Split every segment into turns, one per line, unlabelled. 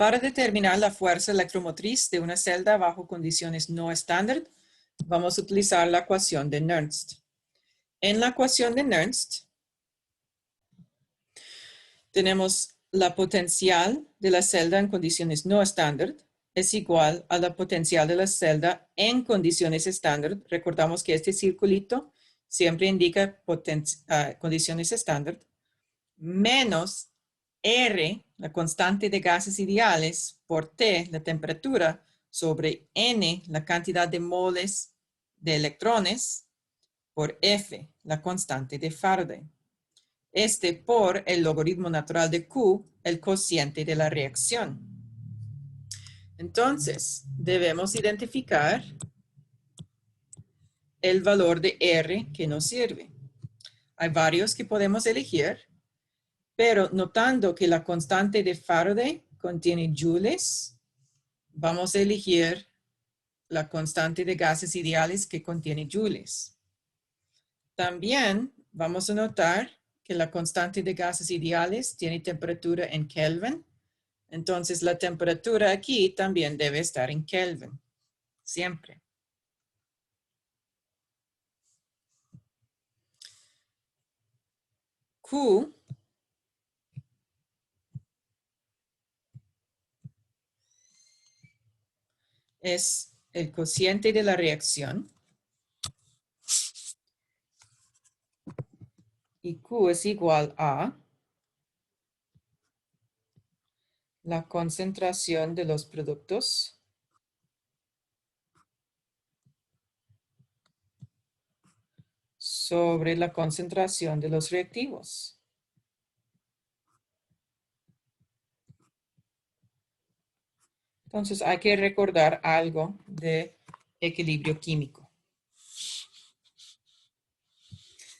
Para determinar la fuerza electromotriz de una celda bajo condiciones no estándar, vamos a utilizar la ecuación de Nernst. En la ecuación de Nernst, tenemos la potencial de la celda en condiciones no estándar es igual a la potencial de la celda en condiciones estándar. Recordamos que este circulito siempre indica condiciones estándar, menos R, la constante de gases ideales, por T, la temperatura, sobre N, la cantidad de moles de electrones, por F, la constante de Faraday. Este por el logaritmo natural de Q, el cociente de la reacción. Entonces, debemos identificar el valor de R que nos sirve. Hay varios que podemos elegir, pero notando que la constante de Faraday contiene joules, vamos a elegir la constante de gases ideales que contiene joules. También vamos a notar que la constante de gases ideales tiene temperatura en Kelvin. Entonces, la temperatura aquí también debe estar en Kelvin, siempre. Q es el cociente de la reacción. Y Q es igual a la concentración de los productos sobre la concentración de los reactivos. Entonces hay que recordar algo de equilibrio químico.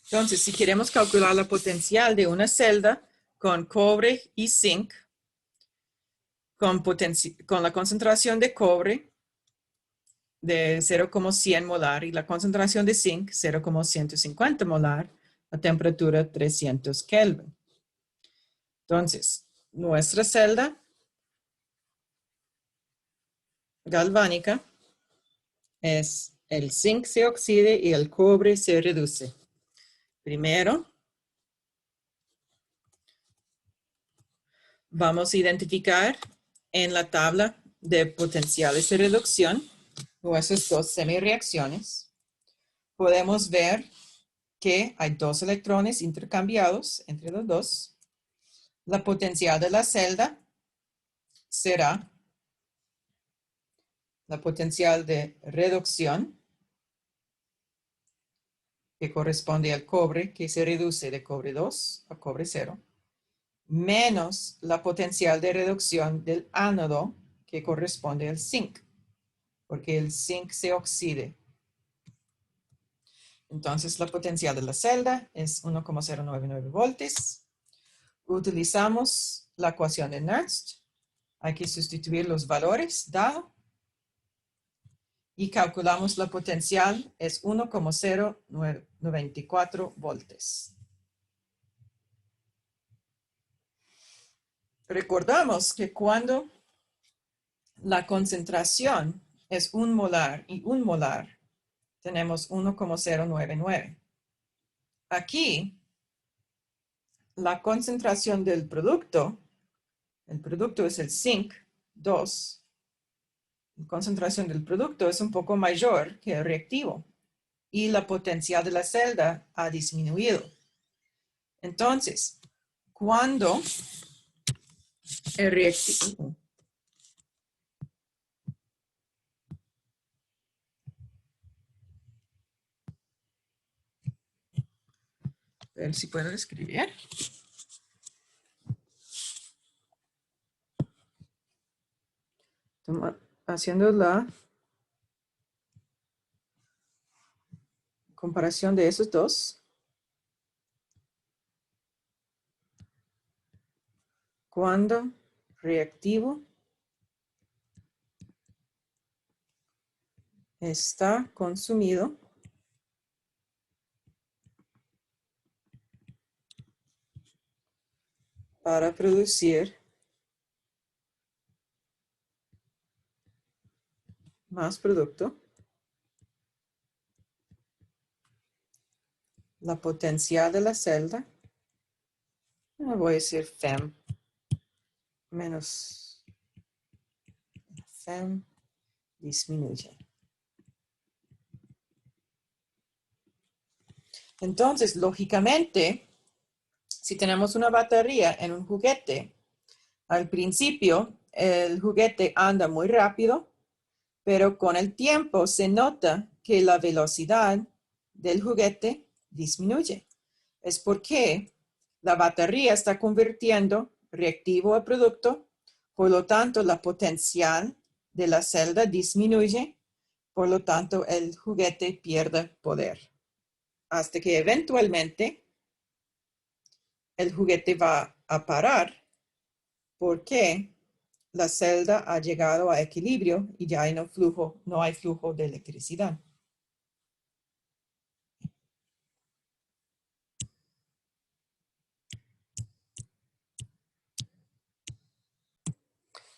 Entonces, si queremos calcular la potencial de una celda con cobre y zinc, con la concentración de cobre de 0,100 molar y la concentración de zinc 0,150 molar, a temperatura 300 Kelvin. Entonces, nuestra celda galvánica es el zinc se oxide y el cobre se reduce. Primero, vamos a identificar en la tabla de potenciales de reducción nuestras dos semireacciones. Podemos ver que hay dos electrones intercambiados entre los dos. La potencial de la celda será la potencial de reducción, que corresponde al cobre, que se reduce de cobre 2 a cobre 0, menos la potencial de reducción del ánodo, que corresponde al zinc, porque el zinc se oxide. Entonces, la potencial de la celda es 1,099 voltios. Utilizamos la ecuación de Nernst. Hay que sustituir los valores dados. Y calculamos la potencial es 1,094 voltios. Recordamos que cuando la concentración es 1 molar y 1 molar, tenemos 1,099. Aquí, la concentración del producto, el producto es el zinc 2, la concentración del producto es un poco mayor que el reactivo y la potencial de la celda ha disminuido. Entonces, cuando el reactivo a ver si puedo escribir. Haciendo la comparación de esos dos. Cuando reactivo está consumido para producir más producto. La potencial de la celda. Voy a decir fem menos fem disminuye. Entonces, lógicamente, si tenemos una batería en un juguete, al principio el juguete anda muy rápido, pero con el tiempo se nota que la velocidad del juguete disminuye. Es porque la batería está convirtiendo reactivo a producto, por lo tanto la potencial de la celda disminuye, por lo tanto el juguete pierde poder. Hasta que eventualmente el juguete va a parar porque la celda ha llegado a equilibrio y ya no hay flujo de electricidad.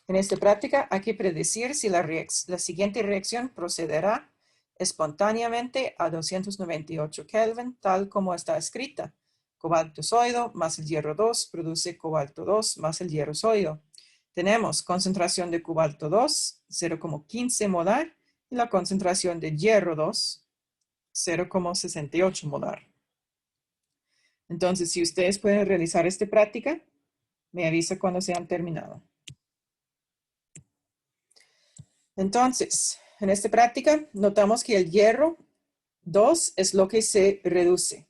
En esta práctica hay que predecir si la siguiente reacción procederá espontáneamente a 298 Kelvin, tal como está escrita. Cobalto sólido más el hierro 2 produce cobalto 2 más el hierro sólido. Tenemos concentración de cobalto 2, 0,15 molar, y la concentración de hierro 2, 0,68 molar. Entonces, si ustedes pueden realizar esta práctica, me avisa cuando se han terminado. Entonces, en esta práctica, notamos que el hierro 2 es lo que se reduce.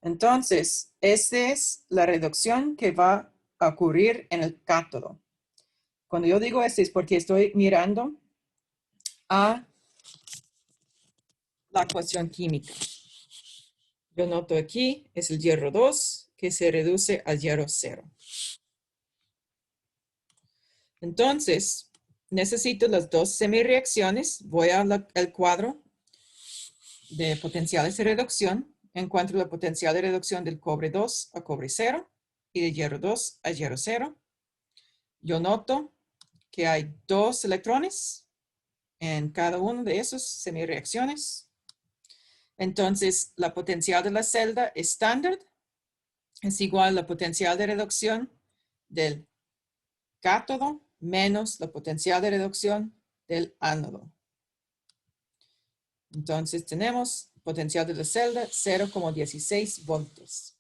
Entonces, esta es la reducción que va a ocurrir en el cátodo. Cuando yo digo esto es porque estoy mirando a la ecuación química. Yo noto aquí es el hierro 2 que se reduce al hierro 0. Entonces, necesito las dos semireacciones. Voy al cuadro de potenciales de reducción. Encuentro la potencial de reducción del cobre 2 a cobre 0 y de hierro 2 a hierro 0. Yo noto que hay 2 electrones en cada uno de esos semireacciones. Entonces, la potencial de la celda estándar es igual a la potencial de reducción del cátodo menos la potencial de reducción del ánodo. Entonces tenemos potencial de la celda 0,16 voltios.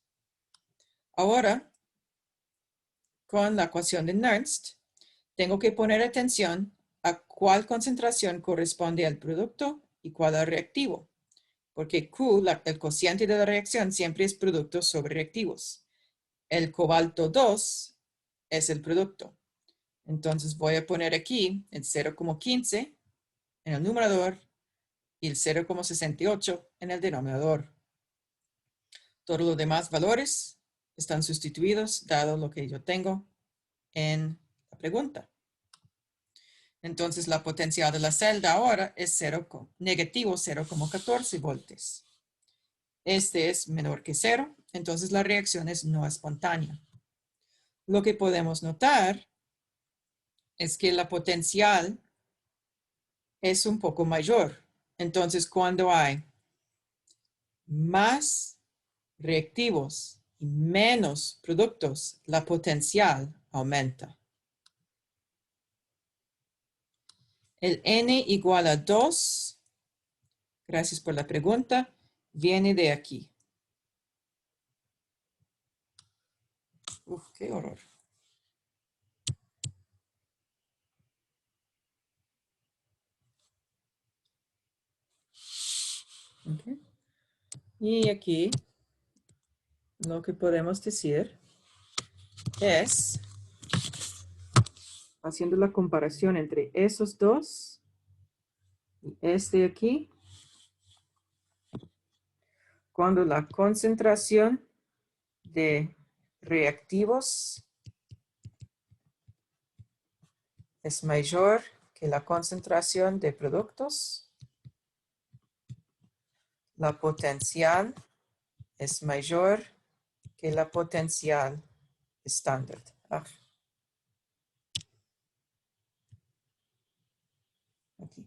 Ahora, con la ecuación de Nernst, tengo que poner atención a cuál concentración corresponde al producto y cuál al reactivo, porque Q, el cociente de la reacción, siempre es producto sobre reactivos. El cobalto 2 es el producto. Entonces voy a poner aquí el 0,15 en el numerador y el 0,68 en el denominador. Todos los demás valores están sustituidos dado lo que yo tengo en la pregunta. Entonces la potencial de la celda ahora es negativo 0,14 voltios. Este es menor que 0, entonces la reacción es no espontánea. Lo que podemos notar es que la potencial es un poco mayor. Entonces, cuando hay más reactivos y menos productos, la potencial aumenta. El N igual a 2, gracias por la pregunta, viene de aquí. Uf, qué horror. Okay. Y aquí lo que podemos decir es, haciendo la comparación entre esos dos y este aquí, cuando la concentración de reactivos es mayor que la concentración de productos, la potencial es mayor que la potencial estándar. aquí.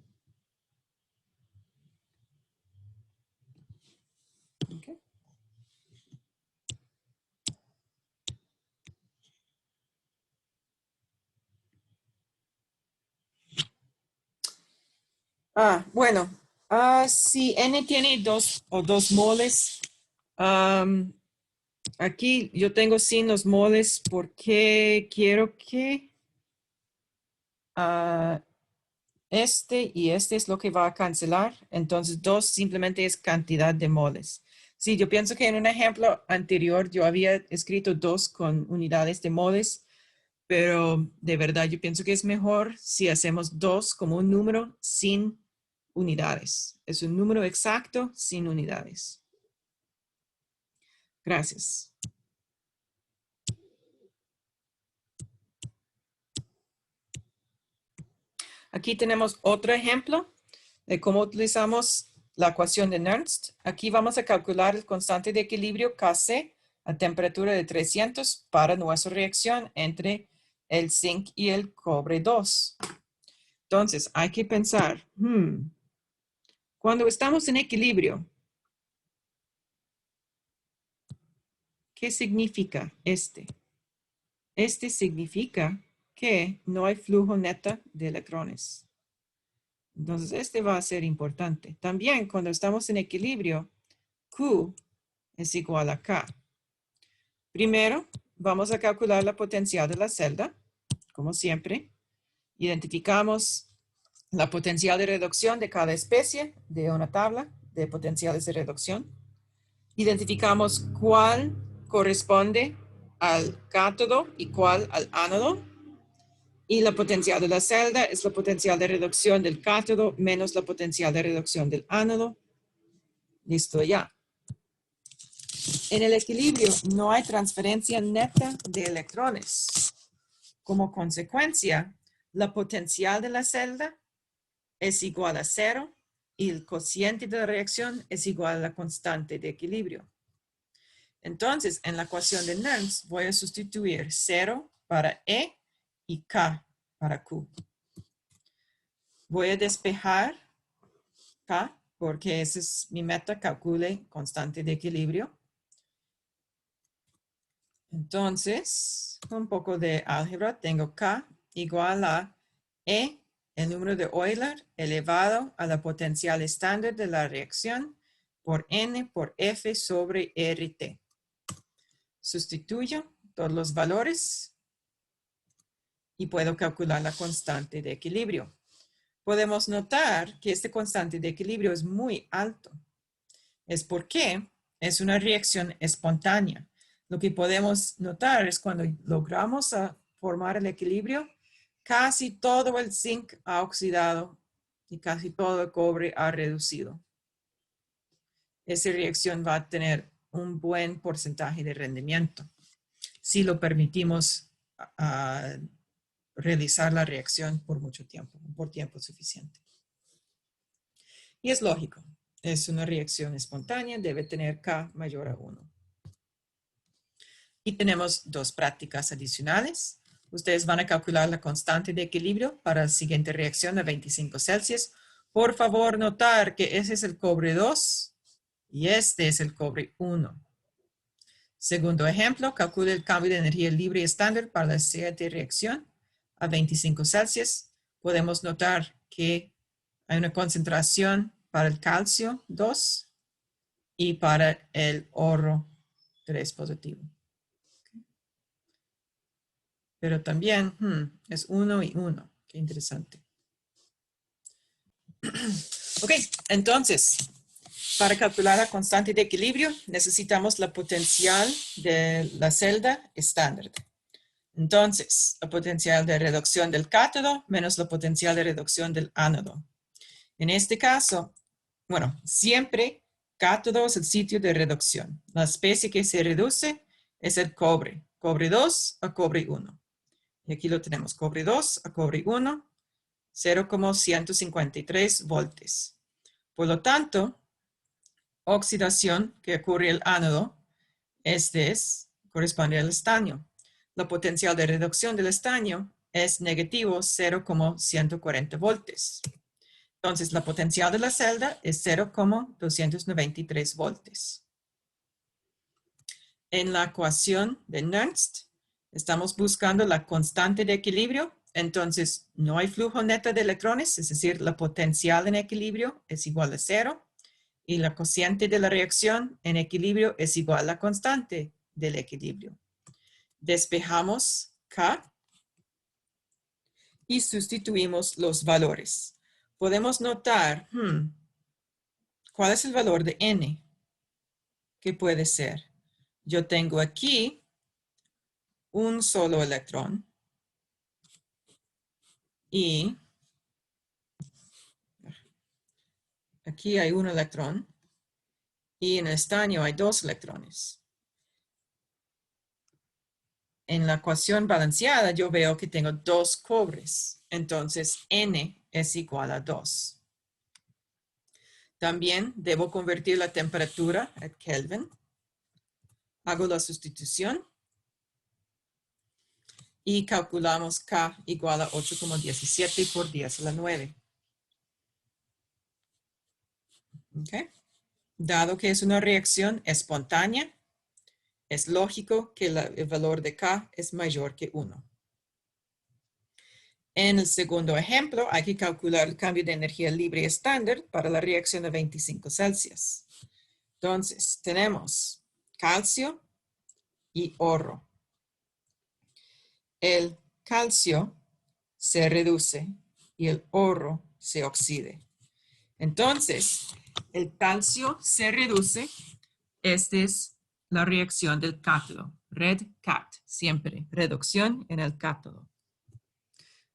Okay. Bueno, si N tiene 2 moles, aquí yo tengo sin los moles porque quiero que este y este es lo que va a cancelar. Entonces 2 simplemente es cantidad de moles. Sí, yo pienso que en un ejemplo anterior yo había escrito 2 con unidades de moles, pero de verdad yo pienso que es mejor si hacemos 2 como un número sin unidades. Es un número exacto sin unidades. Gracias. Aquí tenemos otro ejemplo de cómo utilizamos la ecuación de Nernst. Aquí vamos a calcular el constante de equilibrio Kc a temperatura de 300 para nuestra reacción entre el zinc y el cobre 2. Entonces, hay que pensar, cuando estamos en equilibrio, ¿qué significa este? Este significa que no hay flujo neto de electrones. Entonces, este va a ser importante. También, cuando estamos en equilibrio, Q es igual a K. Primero, vamos a calcular la potencial de la celda, como siempre. Identificamos la potencial de reducción de cada especie de una tabla de potenciales de reducción. Identificamos cuál corresponde al cátodo y cuál al ánodo. Y la potencial de la celda es la potencial de reducción del cátodo menos la potencial de reducción del ánodo. Listo ya. En el equilibrio no hay transferencia neta de electrones. Como consecuencia, la potencial de la celda es igual a 0 y el cociente de la reacción es igual a la constante de equilibrio. Entonces, en la ecuación de Nernst voy a sustituir 0 para E y K para Q. Voy a despejar K porque esa es mi meta, calcule constante de equilibrio. Entonces, con un poco de álgebra, tengo K igual a E, el número de Euler, elevado a la potencial estándar de la reacción por N por F sobre RT. Sustituyo todos los valores y puedo calcular la constante de equilibrio. Podemos notar que este constante de equilibrio es muy alto. Es porque es una reacción espontánea. Lo que podemos notar es cuando logramos formar el equilibrio, casi todo el zinc ha oxidado y casi todo el cobre ha reducido. Esa reacción va a tener un buen porcentaje de rendimiento si lo permitimos realizar la reacción por mucho tiempo, por tiempo suficiente. Y es lógico, es una reacción espontánea, debe tener K mayor a 1. Y tenemos 2 prácticas adicionales. Ustedes van a calcular la constante de equilibrio para la siguiente reacción a 25 Celsius. Por favor, notar que ese es el cobre 2 y este es el cobre 1. Segundo ejemplo, calcule el cambio de energía libre estándar para la siguiente reacción a 25 Celsius. Podemos notar que hay una concentración para el calcio 2 y para el oro 3 positivo. Pero también es 1 y 1. Qué interesante. Ok, entonces, para calcular la constante de equilibrio, necesitamos la potencial de la celda estándar. Entonces, la potencial de reducción del cátodo menos la potencial de reducción del ánodo. En este caso, bueno, siempre cátodo es el sitio de reducción. La especie que se reduce es el cobre. Cobre 2 a cobre 1. Y aquí lo tenemos, cobre 2 a cobre 1, 0,153 voltios. Por lo tanto, oxidación que ocurre en el ánodo, corresponde al estaño. La potencial de reducción del estaño es negativo 0,140 voltios. Entonces, la potencial de la celda es 0,293 voltios. En la ecuación de Nernst, estamos buscando la constante de equilibrio. Entonces, no hay flujo neto de electrones, es decir, la potencial en equilibrio es igual a 0. Y la cociente de la reacción en equilibrio es igual a la constante del equilibrio. Despejamos K y sustituimos los valores. Podemos notar, ¿cuál es el valor de N? ¿Qué puede ser? Yo tengo aquí un solo electrón y aquí hay un electrón y en el estaño hay 2 electrones. En la ecuación balanceada yo veo que tengo 2 cobres, entonces N es igual a 2. También debo convertir la temperatura a Kelvin. Hago la sustitución y calculamos K igual a 8,17 por 10 a la 9. ¿Okay? Dado que es una reacción espontánea, es lógico que el valor de K es mayor que 1. En el segundo ejemplo, hay que calcular el cambio de energía libre estándar para la reacción a 25 Celsius. Entonces, tenemos calcio y oro. El calcio se reduce y el oro se oxide. Entonces, el calcio se reduce. Esta es la reacción del cátodo. Red cat, siempre reducción en el cátodo.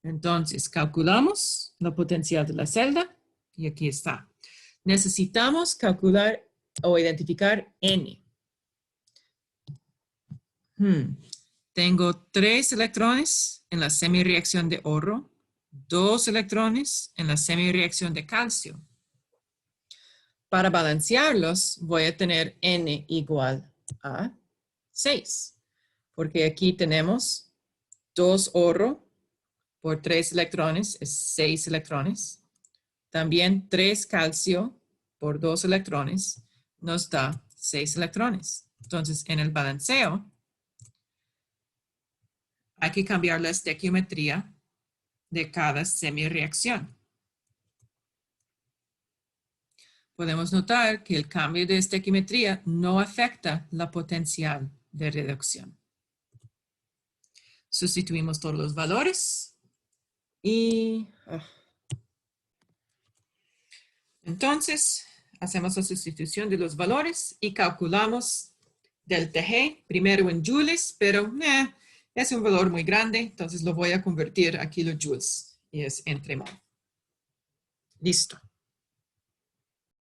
Entonces, calculamos la potencial de la celda y aquí está. Necesitamos calcular o identificar N. Tengo 3 electrones en la semireacción de oro, 2 electrones en la semireacción de calcio. Para balancearlos, voy a tener N igual a 6, porque aquí tenemos 2 oro por 3 electrones, es 6 electrones. También 3 calcio por 2 electrones nos da 6 electrones. Entonces, en el balanceo, hay que cambiar la estequiometría de cada semireacción. Podemos notar que el cambio de estequiometría no afecta la potencial de reducción. Sustituimos todos los valores y entonces hacemos la sustitución de los valores y calculamos delta G, primero en joules, pero es un valor muy grande, entonces lo voy a convertir a kilojoules y es entre mol. Listo.